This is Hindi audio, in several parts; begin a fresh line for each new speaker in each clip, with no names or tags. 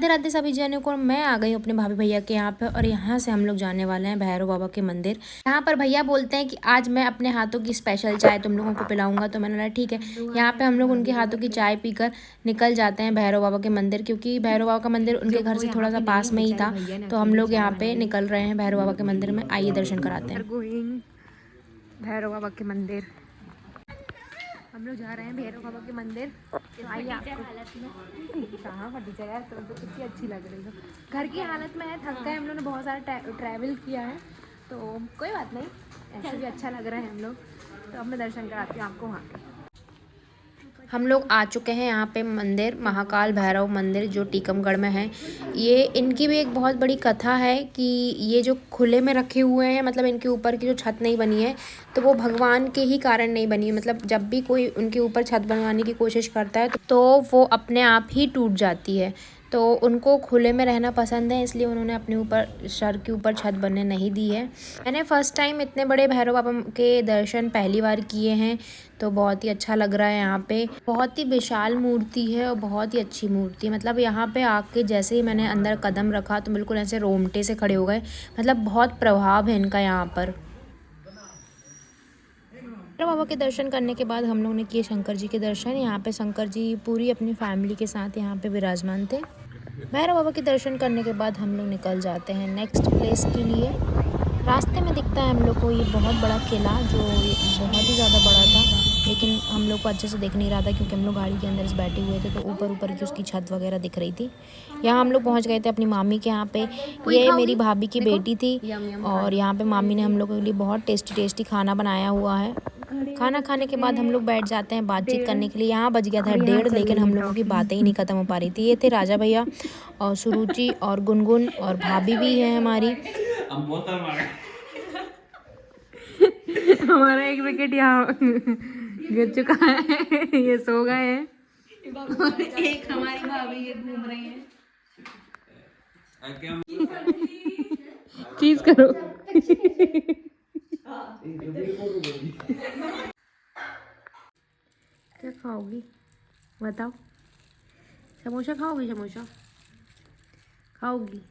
राधे राधे सभी जनों को। मैं आ गई हूँ अपने भाभी भैया के यहाँ पे और यहाँ से हम लोग जाने वाले हैं भैरव बाबा के मंदिर। यहाँ पर भैया बोलते हैं कि आज मैं अपने हाथों की स्पेशल चाय तुम लोगों को पिलाऊंगा, तो मैंने बोला ठीक है। यहाँ पे हम लोग उनके हाथों की चाय पीकर निकल जाते हैं भैरव बाबा के मंदिर, क्योंकि भैरव बाबा का मंदिर उनके घर से थोड़ा सा पास में ही था। तो हम लोग यहाँ पे निकल रहे हैं भैरव बाबा के मंदिर में। आइए दर्शन कराते हैं। भैरव बाबा के मंदिर हम लोग जा रहे हैं भैरव बाबा के मंदिर। तो आइए आपको कहाँ फटीचर यार, तो कितनी अच्छी लग रही हो। घर की हालत में है, थक गए हम लोग ने, बहुत सारा ट्रैवल किया है, तो कोई बात नहीं, ऐसे भी अच्छा लग रहा है हम लोग। तो अब मैं दर्शन कराती हूँ आपको वहाँ के। हम लोग आ चुके हैं यहाँ पे मंदिर, महाकाल भैरव मंदिर जो टीकमगढ़ में है। ये इनकी भी एक बहुत बड़ी कथा है कि ये जो खुले में रखे हुए हैं, मतलब इनके ऊपर की जो छत नहीं बनी है तो वो भगवान के ही कारण नहीं बनी है। मतलब जब भी कोई उनके ऊपर छत बनवाने की कोशिश करता है तो वो अपने आप ही टूट जाती है। तो उनको खुले में रहना पसंद है, इसलिए उन्होंने अपने ऊपर सर के ऊपर छत बनने नहीं दी है। मैंने फ़र्स्ट टाइम इतने बड़े भैरव बाबा के दर्शन पहली बार किए हैं, तो बहुत ही अच्छा लग रहा है। यहाँ पे बहुत ही विशाल मूर्ति है और बहुत ही अच्छी मूर्ति है। मतलब यहाँ पे आके जैसे ही मैंने अंदर कदम रखा तो बिल्कुल ऐसे रोंगटे से खड़े हो गए। मतलब बहुत प्रभाव है इनका यहाँ पर। भैरव बाबा के दर्शन करने के बाद हम लोग ने किए शंकर जी के दर्शन। यहाँ पे शंकर जी पूरी अपनी फैमिली के साथ यहाँ पे विराजमान थे। भैरव बाबा के दर्शन करने के बाद हम लोग निकल जाते हैं नेक्स्ट प्लेस के लिए। रास्ते में दिखता है हम लोग को ये बहुत बड़ा किला, जो बहुत ही ज़्यादा बड़ा था, लेकिन हम लोग को अच्छे से दिख नहीं रहा था क्योंकि हम लोग गाड़ी के अंदर बैठे हुए थे, तो ऊपर ऊपर की उसकी छत वगैरह दिख रही थी। यहाँ हम लोग पहुँच गए थे अपनी मामी के यहाँ पे। ये मेरी भाभी की बेटी थी और यहाँ पे मामी ने हम लोग के लिए बहुत टेस्टी टेस्टी खाना बनाया हुआ है। खाना खाने के बाद हम लोग बैठ जाते हैं बातचीत करने के लिए। यहाँ बज गया था 1:30, लेकिन हम लोगों की बातें ही नहीं ख़त्म हो पा रही थी। ये थे राजा भैया और सुरुचि और गुनगुन और भाभी भी है हमारी। हमारा एक विकेट यहाँ गिर चुका है, ये सो गए हैं और एक हमारी भाभी ये घूम रही है। चीज करो। क्या खाओगी बताओ? समोसा खाओगी? समोसा खाओगी?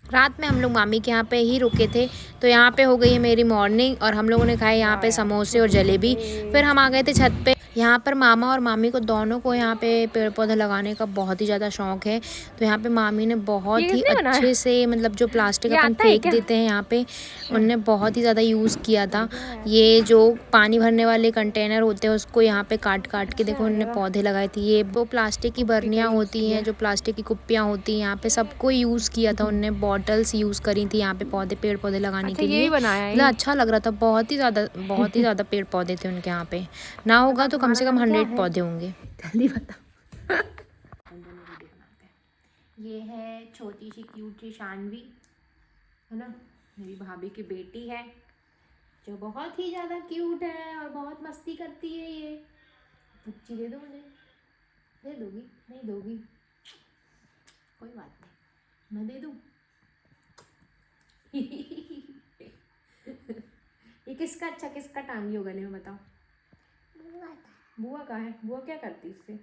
रात में हम लोग मामी के यहाँ पे ही रुके थे, तो यहाँ पे हो गई है मेरी मॉर्निंग और हम लोगों ने खाए यहाँ पे समोसे और जलेबी। फिर हम आ गए थे छत पे। यहाँ पर मामा और मामी को दोनों को यहाँ पे पेड़ पौधे लगाने का बहुत ही ज़्यादा शौक है। तो यहाँ पे मामी ने बहुत ही अच्छे से, मतलब जो प्लास्टिक अपन फेंक देते हैं यहाँ पे, उनने बहुत ही ज़्यादा यूज़ किया था। ये जो पानी भरने वाले कंटेनर होते हैं उसको यहाँ पे काट काट के देखो उन्होंने पौधे लगाए थे। ये वो प्लास्टिक की बर्नियाँ होती हैं, जो प्लास्टिक की कुप्पियाँ होती हैं, यहाँ पे सबको यूज़ किया था उनने। बॉटल्स यूज़ करी थी यहाँ पे पेड़ पौधे लगाने के लिए। मतलब अच्छा लग रहा था, बहुत ही ज़्यादा पेड़ पौधे थे उनके यहाँ पे। ना होगा तो कम से कम 100 पौधे होंगे। जल्दी बताओ। ये है छोटी सी क्यूट सी शानवी, है ना, मेरी भाभी की बेटी है जो बहुत ही ज़्यादा क्यूट है और बहुत मस्ती करती है। ये पुच्ची दे दो मुझे। दे दोगी? नहीं दोगी? कोई बात नहीं, मैं दे दूँ। ये किसका अच्छा किसका टांगी हो गले में बताओ? बुआ का है। बुआ क्या करती इससे?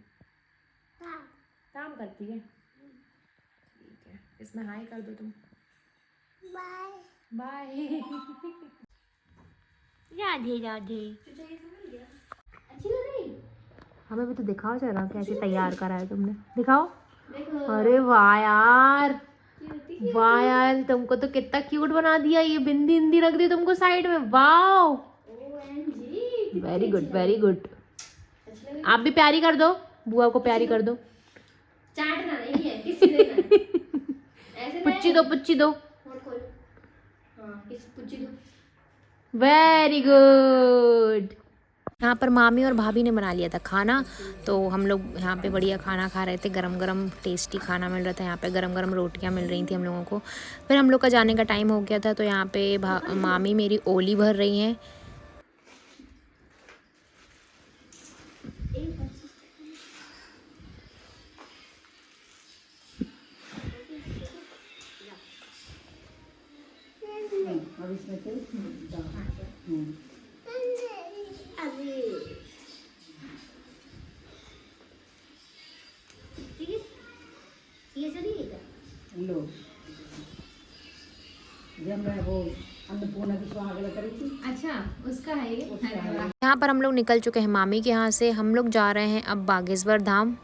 काम करती है। ठीक है, इसमें हाय कर दो तुम। Bye bye. राधे राधे। अच्छी लग रही? हमें भी तो दिखाओ जरा कैसे तैयार करा है तुमने, दिखाओ। अरे वाह यार, वाह यार, तुमको तो कितना क्यूट बना दिया। ये बिंदी इंदी रख दी तुमको साइड में। Wow, very good very good. आप भी प्यारी कर दो, बुआ को प्यारी कर दो। चाटना नहीं है, किसी देना है। पुच्ची दो, पुच्ची दो। Very good. यहाँ पर मामी और भाभी ने बना लिया था खाना, तो हम लोग यहाँ पे बढ़िया खाना खा रहे थे। गरम गरम टेस्टी खाना मिल रहा था। यहाँ पे गरम गरम रोटियाँ मिल रही थी हम लोगों को। फिर हम लोग का जाने का टाइम हो गया था, तो यहाँ पे मामी मेरी ओली भर रही हैं।
लो जब मैं वो अन्नपूर्णा की सुहागरा करी थी।
अच्छा, उसका है ये।
उसका है।
यहाँ पर हम लोग निकल चुके हैं मामी के यहाँ से। हम लोग जा रहे हैं अब बागेश्वर धाम।